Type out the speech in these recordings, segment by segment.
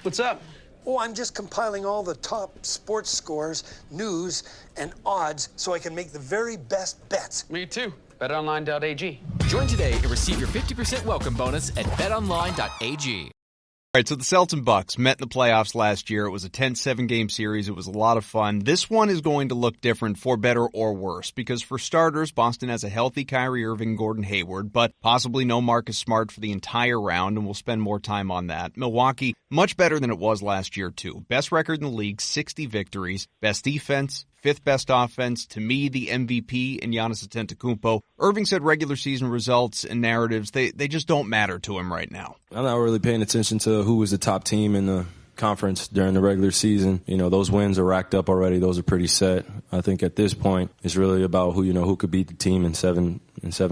What's up? Oh, I'm just compiling all the top sports scores, news, and odds so I can make the very best bets. Me too. BetOnline.ag. Join today and receive your 50% welcome bonus at betonline.ag. All right, so the Celtics and Bucks met in the playoffs last year. It was a 10-7 game series. It was a lot of fun. This one is going to look different for better or worse because for starters, Boston has a healthy Kyrie Irving, Gordon Hayward, but possibly no Marcus Smart for the entire round, and we'll spend more time on that. Milwaukee, much better than it was last year, too. Best record in the league, 60 victories. Best defense, fifth best offense. To me, the MVP in Giannis Antetokounmpo. Irving said regular season results and narratives, they just don't matter to him right now. I'm not really paying attention to who was the top team in the conference during the regular season. You know, those wins are racked up already. Those are pretty set. I think at this point, it's really about who could beat the team in seven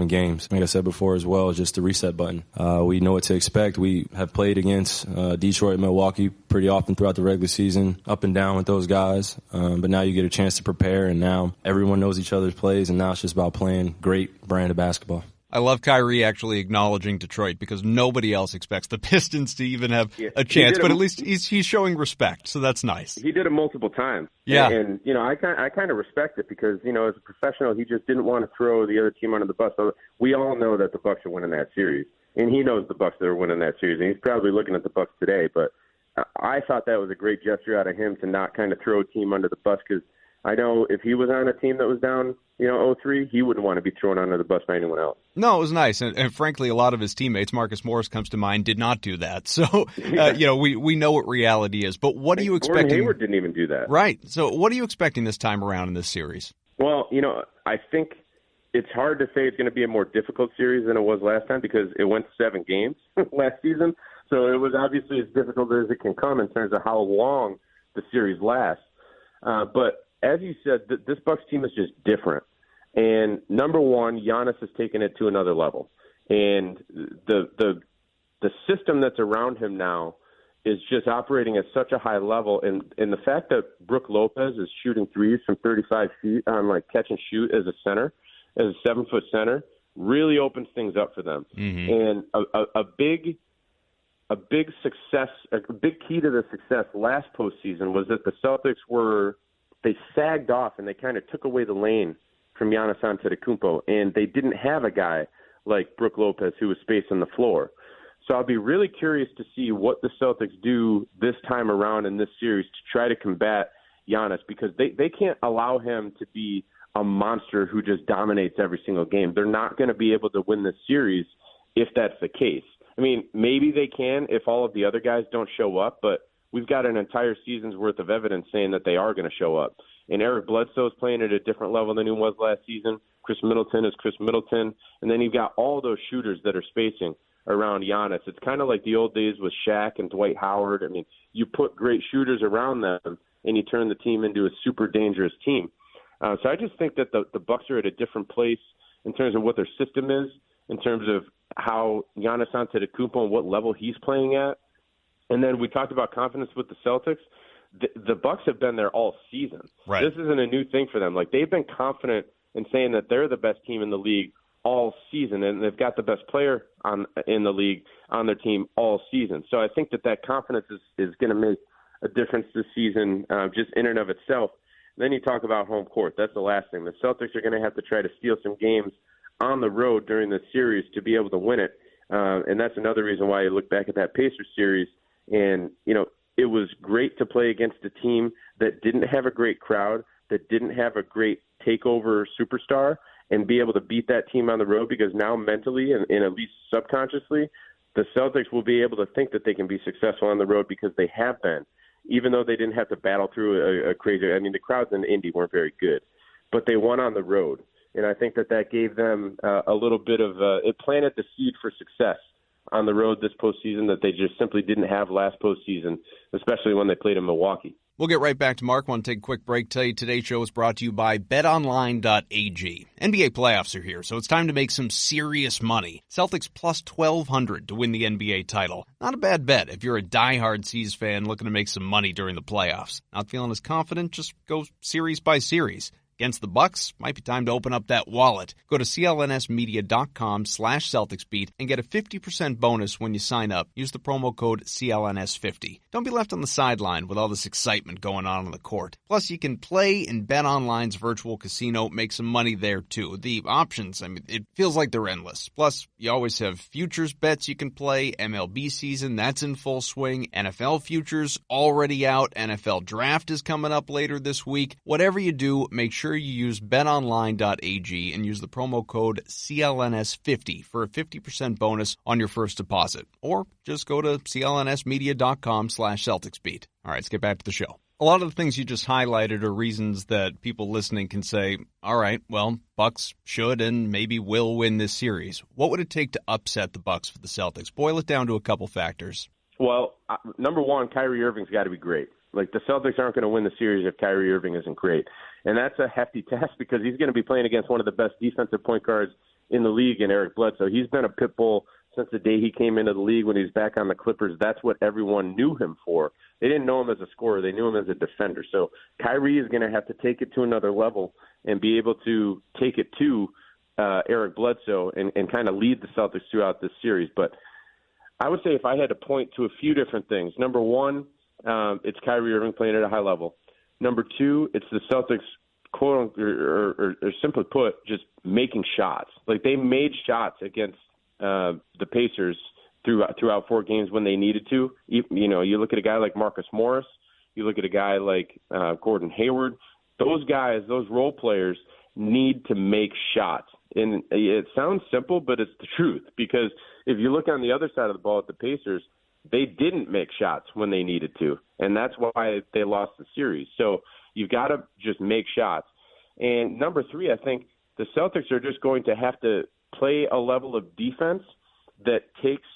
games. Like I said before as well, just the reset button. We know what to expect. We have played against Detroit and Milwaukee pretty often throughout the regular season, up and down with those guys. But now you get a chance to prepare, and now everyone knows each other's plays, and now it's just about playing great brand of basketball. I love Kyrie actually acknowledging Detroit because nobody else expects the Pistons to even have a chance, but at least he's showing respect, so that's nice. He did it multiple times. Yeah. And I kind of respect it because, as a professional, he just didn't want to throw the other team under the bus. So we all know that the Bucks are winning that series, and he knows the Bucks are winning that series, and he's probably looking at the Bucks today. But I thought that was a great gesture out of him to not kind of throw a team under the bus because I know if he was on a team that was down, 0-3, he wouldn't want to be thrown under the bus by anyone else. No, it was nice. And frankly, a lot of his teammates, Marcus Morris comes to mind, did not do that. So, we know what reality is. But what are you expecting? Gordon Hayward didn't even do that. Right. So what are you expecting this time around in this series? Well, I think it's hard to say it's going to be a more difficult series than it was last time because it went 7 games last season. So it was obviously as difficult as it can come in terms of how long the series lasts. But as you said, this Bucks team is just different. And number one, Giannis has taken it to another level. And the system that's around him now is just operating at such a high level. And the fact that Brook Lopez is shooting threes from 35 feet on catch and shoot as a center, as a 7-foot center, really opens things up for them. Mm-hmm. And a big success, a big key to the success last postseason was that the Celtics they sagged off and they kind of took away the lane from Giannis Antetokounmpo, and they didn't have a guy like Brook Lopez who was spacing the floor. So I'll be really curious to see what the Celtics do this time around in this series to try to combat Giannis because they can't allow him to be a monster who just dominates every single game. They're not going to be able to win this series if that's the case. I mean, maybe they can if all of the other guys don't show up, but we've got an entire season's worth of evidence saying that they are going to show up. And Eric Bledsoe's playing at a different level than he was last season. Chris Middleton is Chris Middleton. And then you've got all those shooters that are spacing around Giannis. It's kind of like the old days with Shaq and Dwight Howard. I mean, you put great shooters around them, and you turn the team into a super dangerous team. So I just think that the Bucks are at a different place in terms of what their system is, in terms of how Giannis Antetokounmpo and what level he's playing at. And then we talked about confidence with the Celtics. The Bucks have been there all season. Right. This isn't a new thing for them. They've been confident in saying that they're the best team in the league all season, and they've got the best player in the league on their team all season. So I think that confidence is going to make a difference this season just in and of itself. Then you talk about home court. That's the last thing. The Celtics are going to have to try to steal some games on the road during this series to be able to win it. And that's another reason why you look back at that Pacers series. And, it was great to play against a team that didn't have a great crowd, that didn't have a great takeover superstar, and be able to beat that team on the road because now mentally and at least subconsciously, the Celtics will be able to think that they can be successful on the road because they have been, even though they didn't have to battle through a crazy – I mean, the crowds in Indy weren't very good, but they won on the road. And I think that gave them a little bit of it planted the seed for success on the road this postseason that they just simply didn't have last postseason, especially when they played in Milwaukee. We'll get right back to Mark. Want to take a quick break. Tell you today's show is brought to you by betonline.ag. NBA playoffs are here, so it's time to make some serious money. Celtics plus 1,200 to win the NBA title. Not a bad bet if you're a diehard C's fan looking to make some money during the playoffs. Not feeling as confident? Just go series by series. Against the Bucks, might be time to open up that wallet. Go to clnsmedia.com/CelticsBeat and get a 50% bonus when you sign up. Use the promo code CLNS50. Don't be left on the sideline with all this excitement going on the court. Plus, you can play in BetOnline's virtual casino, make some money there too. The options, it feels like they're endless. Plus, you always have futures bets you can play. MLB season, that's in full swing. NFL futures already out. NFL draft is coming up later this week. Whatever you do, make sure you use betonline.ag and use the promo code CLNS50 for a 50% bonus on your first deposit. Or just go to clnsmedia.com/CelticsBeat. All right, let's get back to the show. A lot of the things you just highlighted are reasons that people listening can say, all right, well, Bucks should and maybe will win this series. What would it take to upset the Bucks for the Celtics? Boil it down to a couple factors. Well, number one, Kyrie Irving's got to be great. Like, the Celtics aren't going to win the series if Kyrie Irving isn't great. And that's a hefty task because he's going to be playing against one of the best defensive point guards in the league in Eric Bledsoe. He's been a pit bull since the day he came into the league when he was back on the Clippers. That's what everyone knew him for. They didn't know him as a scorer. They knew him as a defender. So Kyrie is going to have to take it to another level and be able to take it to Eric Bledsoe and kind of lead the Celtics throughout this series. But I would say if I had to point to a few different things, number one, it's Kyrie Irving playing at a high level. Number two, it's the Celtics, quote or simply put, just making shots. Like, they made shots against the Pacers throughout 4 games when they needed to. You look at a guy like Marcus Morris, you look at a guy like Gordon Hayward. Those guys, those role players, need to make shots. And it sounds simple, but it's the truth. Because if you look on the other side of the ball at the Pacers, they didn't make shots when they needed to. And that's why they lost the series. So you've got to just make shots. And number 3, I think the Celtics are just going to have to play a level of defense that takes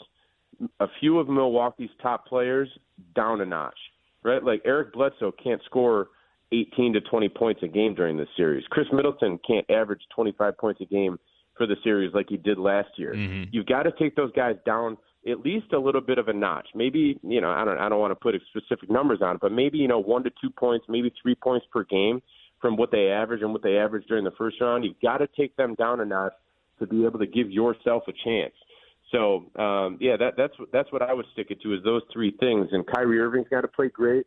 a few of Milwaukee's top players down a notch, right? Like, Eric Bledsoe can't score 18 to 20 points a game during this series. Chris Middleton can't average 25 points a game for the series like he did last year. Mm-hmm. You've got to take those guys down at least a little bit of a notch. Maybe, I don't want to put specific numbers on it, but maybe, 1 to 2 points, maybe 3 points per game from what they average and what they averaged during the first round. You've got to take them down a notch to be able to give yourself a chance. So, that's what I would stick it to, is those 3 things. And Kyrie Irving's got to play great.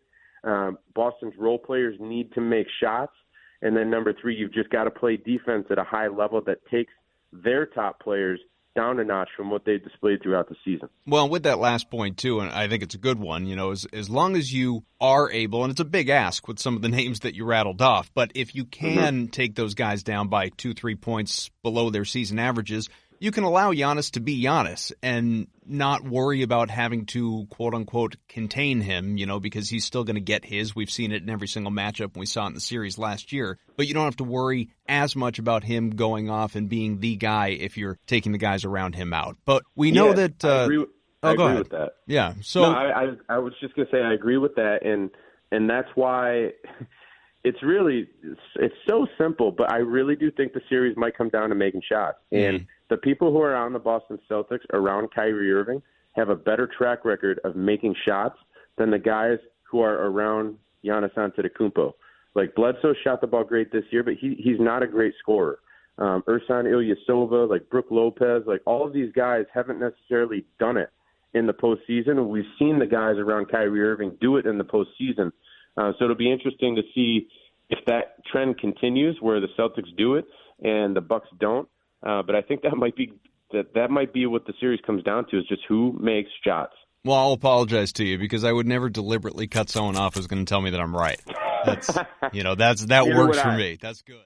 Boston's role players need to make shots. And then number 3, you've just got to play defense at a high level that takes their top players down a notch from what they displayed throughout the season. Well, with that last point, too, and I think it's a good one, as long as you are able, and it's a big ask with some of the names that you rattled off, but if you can take those guys down by 2-3 points below their season averages, you can allow Giannis to be Giannis and not worry about having to, quote-unquote, contain him, because he's still going to get his. We've seen it in every single matchup, and we saw it in the series last year. But you don't have to worry as much about him going off and being the guy if you're taking the guys around him out. But we know that... I agree with that. Yeah. So no, I was just going to say I agree with that, and that's why... It's so simple, but I really do think the series might come down to making shots. And the people who are on the Boston Celtics around Kyrie Irving have a better track record of making shots than the guys who are around Giannis Antetokounmpo. Like, Bledsoe shot the ball great this year, but he's not a great scorer. Ersan Ilyasova, like Brook Lopez, like all of these guys haven't necessarily done it in the postseason. We've seen the guys around Kyrie Irving do it in the postseason. So it'll be interesting to see if that trend continues where the Celtics do it and the Bucks don't. But I think that might be what the series comes down to, is just who makes shots. Well, I'll apologize to you because I would never deliberately cut someone off who's going to tell me that I'm right. That works for me. That's good.